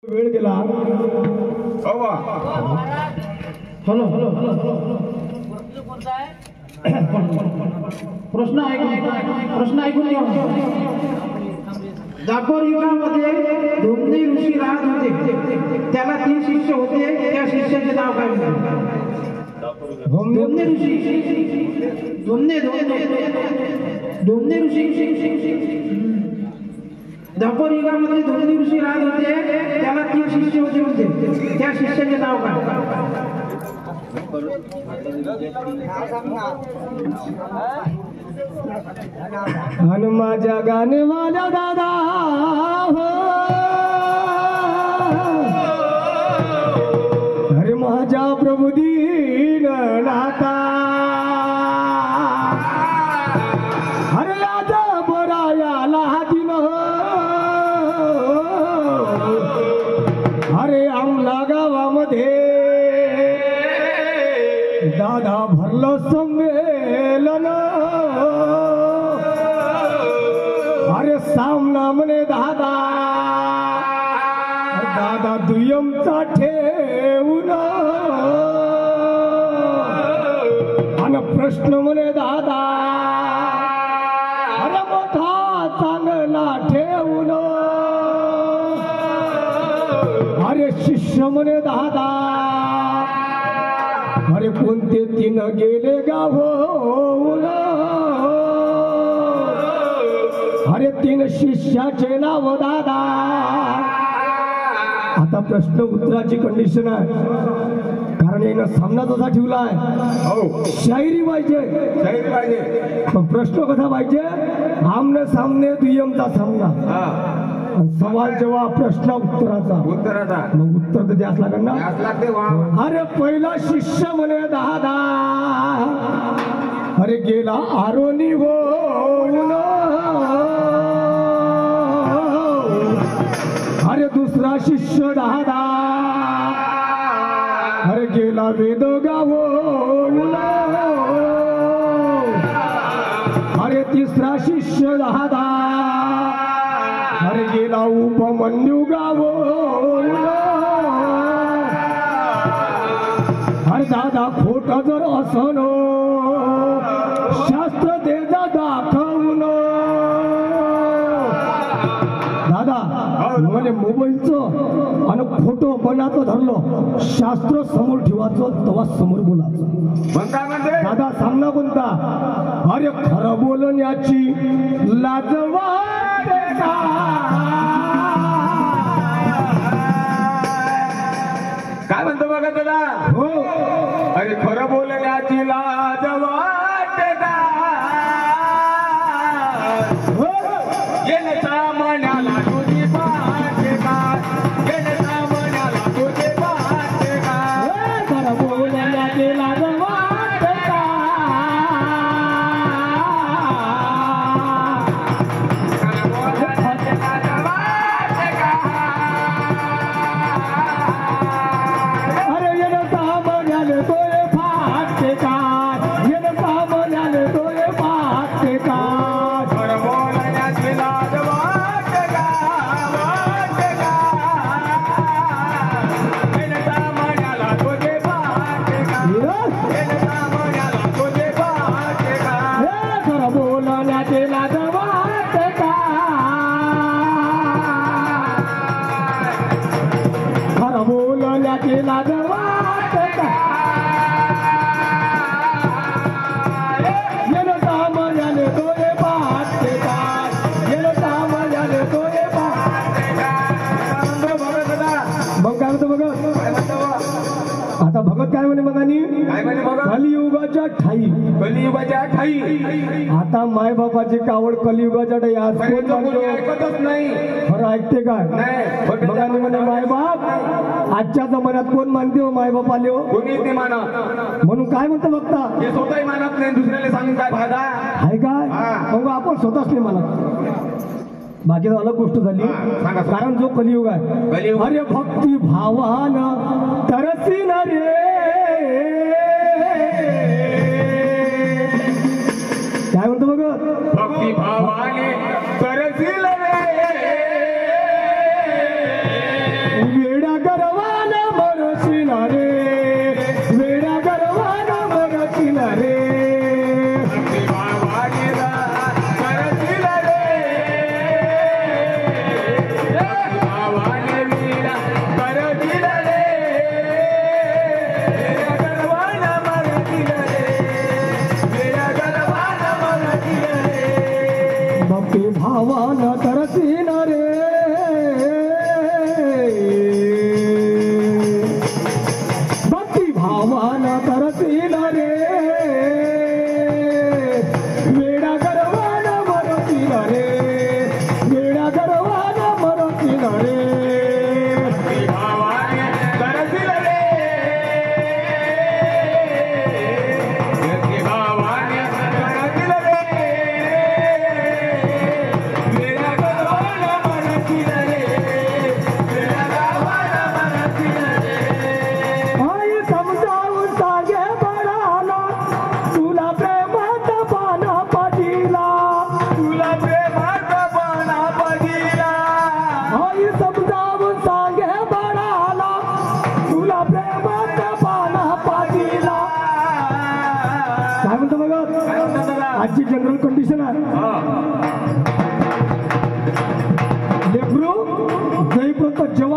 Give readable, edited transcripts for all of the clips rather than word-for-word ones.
वेळ गेला. Hello hello प्रश्न ऐकून घ्या. दापोर युगामध्ये धोमने ऋषी राहत होते. त्याला 3 शिष्य होते. त्या शिष्याचे नाव काय? धोमने ऋषी. धोमने ऋषी. दापोर युगामध्ये धोमने ऋषी राहत होते. त्याला 3 शिष्य होते. त्या शिष्याचे नाव काय? आणि माझ्या गाणे माझ्या दादा अरे माझ्या प्रभू दीन नाथा अरे आज बरा याला दिन अरे आमला गावामध्ये दादा भरलं संमेलन अरे सामना म्हणे दादा दादा दुय्यमचा ठेवून आणि प्रश्न म्हणे दादा अरे मोठा चांगला ठेवून अरे शिष्य म्हणे दादा अरे कोणते 3 गेले गावून अरे 3 शिष्याचे नाव दादा. आता प्रश्न उत्तराची कंडिशन आहे कारण यानं सामना तसा ठेवलाय. शायरी पाहिजे पण प्रश्न कसा पाहिजे? आमने सामने दुय्यमचा सामना. सवाल जेव्हा प्रश्न उत्तराचा मग उत्तर तर द्यास लागेल ना. अरे पहिला शिष्य म्हणे दादा अरे गेला आरोनी होऊन अरे दुसरा शिष्य दादा अरे गेला वेद गावून अरे तिसरा शिष्य दादा अरे गेला उपमन्यू गावून अरे दादा खोट जर असण शास्त्र दे दाखवून दादा म्हणजे मोबाईलचं आणि फोटो बनाचं धरलं शास्त्र समोर ठेवायचं तेव्हा समोर बोलायचं. दादा सामना कोणता? अरे खरं बोलण्याची लाज वाटते का? काय म्हणतो बघा दादा? हो अरे खरं बोलण्याची लाज वाटते का? येण्याचा मनाला तुझी पाहते का? येण्याचा मनाला तुझी पाहते का? खरं बोलण्याची लाज वाटते का? खरं बोलण्याची लाज वाटते का? अरे येणं सामन्याले तोय फाटते का? येणं सामन्याले तोय फाटते का? खरं बोलण्याची लाज वाटते का? वाटते का? येण्याचा मनाला तुझी पाहते का? येण्याचा मनाला तुझी पाहते का? खरं बोलण्याची लाज वाटते का? खरं बोलण्याची लाज वाटते का? येणं सामन्याले तोय फाटते का? येणं सामन्याले तोय फाटते का? मग काय म्हणतो भगत? आता भगत काय म्हणे मगानी? काय म्हणे बघा? कलियुगाच्या ठाई कलियुगाच्या ठाई आता माय बापाची कावड कलियुगाच्या ठाई आज कोण कोणी म्हणतो? ऐकतच नाही. खरं ऐकते काय? नाही. मगानी म्हणे माय बाप आजच्या जमान्यात कोण मानते हो माय बाप आले हो कोणीच नाही माना. म्हणून काय म्हणतो बघता हे स्वतःही मानत नाही, दुसऱ्याला सांगून काय फायदा? आहे काय? हा. मग आपण स्वतःच नाही मानत. बाकी अलग गोष्ट झाली. सांगा. कारण जो कलियुग आहे कलियुग. अरे भक्ती भावान तरसीन रे काय म्हणतो बघ? भक्ती भावाने तरसील रे. उभी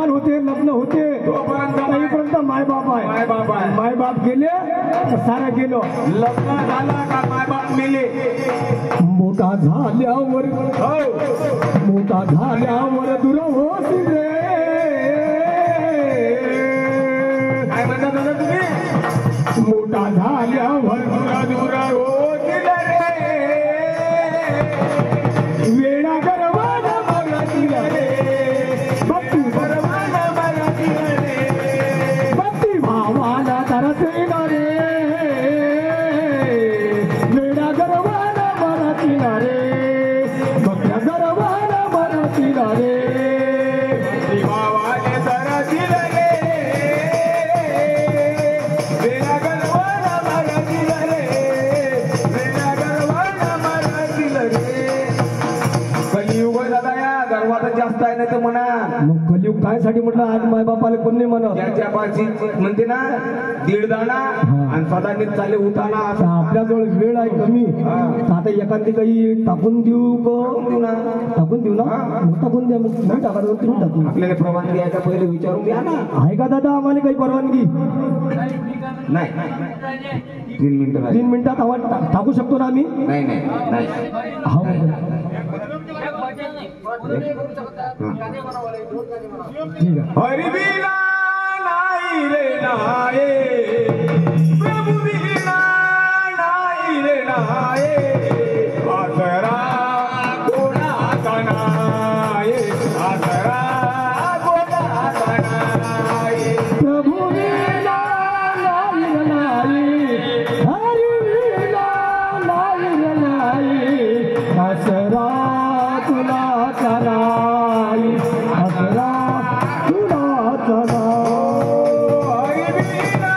संसार होते लग्न होते तोपर्यंत मायबाप आहे मायबाप गेले सारा गेलो लग्न झाला का मायबाप मेले मोठा झाल्यावर मोठा झाल्यावर दूर होती रे काय म्हणता दादा तुम्ही मोठा झाल्यावर दूर होतील रे वेळा गर्वान मराठील रे भक्ती परवान मराठी रे भक्ती भावाला तरसेल रे वेळा गर्वान मराठील रे भक्त्या गर्वान मराठील रे भावाने तरतील रे वेळा गर्वान मराठील रे वेळा गर्वान मराठील रे कलियुग दादा या गर्वात जास्त आहे नाही तर म्हणा मग कलियुग काय साठी म्हटलं आज मायबापाला कोण नाही म्हणत ज्याच्या पाशी म्हणते ना दीड दाणा आणि सदानीत चाले उताना आता असं आपल्याजवळ वेळ आहे कमी तर आता एखादी काही टाकून देऊ देऊ ना. टाकून देऊ ना मग टाकून द्या मग नाही टाकायचं तुम्ही टाकून आपल्याला परवानगी यायचा पहिले विचारून घ्या ना आहे का दादा आम्हाला काही परवानगी नाही 3 मिनिटं 3 मिनिटात आवाज टाकू शकतो ना आम्ही नाही नाही नाही हो ठीक आहे हरिबिना नाही रे नाये प्रभुबिना नाही रे नाये आसरा कोणाचा नाये आसरा कोणाचा नाये प्रभू वीणा नाही रे नाही हरी वीणा नाही रे नाही आसरा तुला कराई आसरा तुला कराई हरिबिना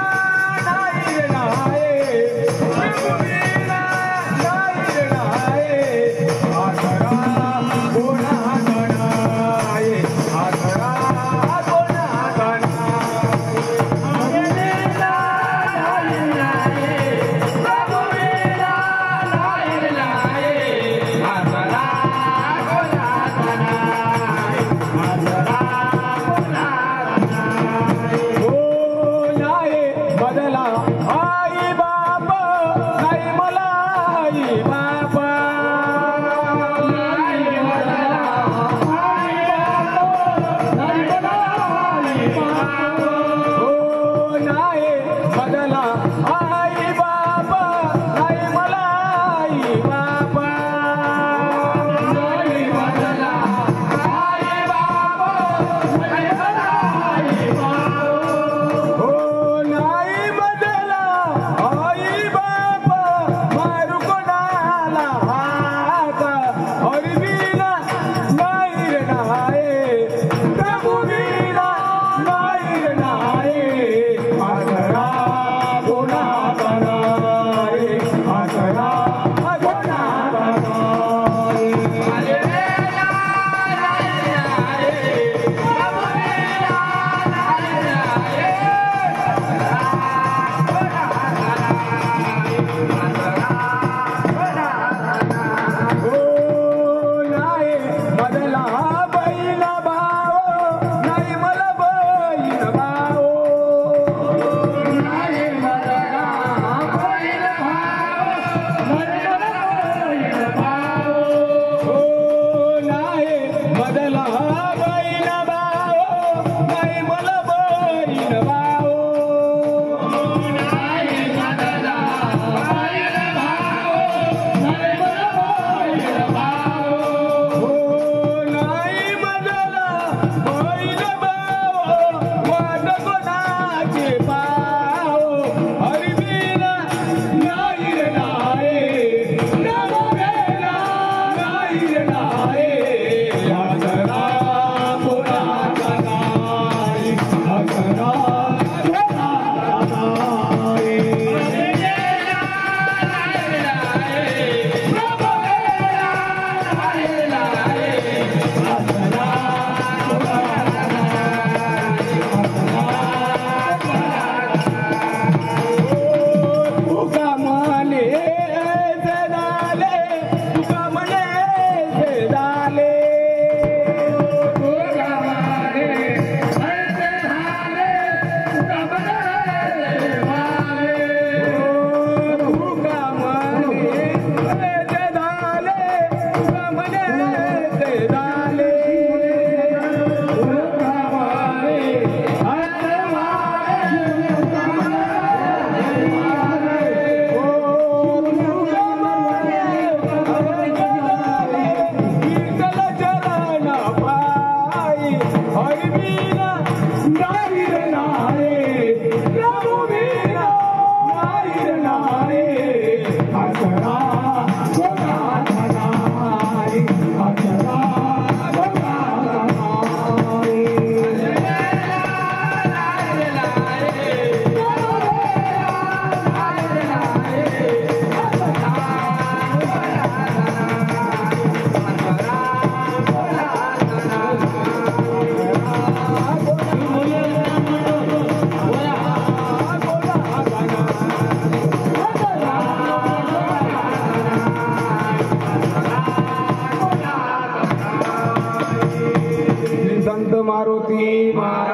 मारुती महाराज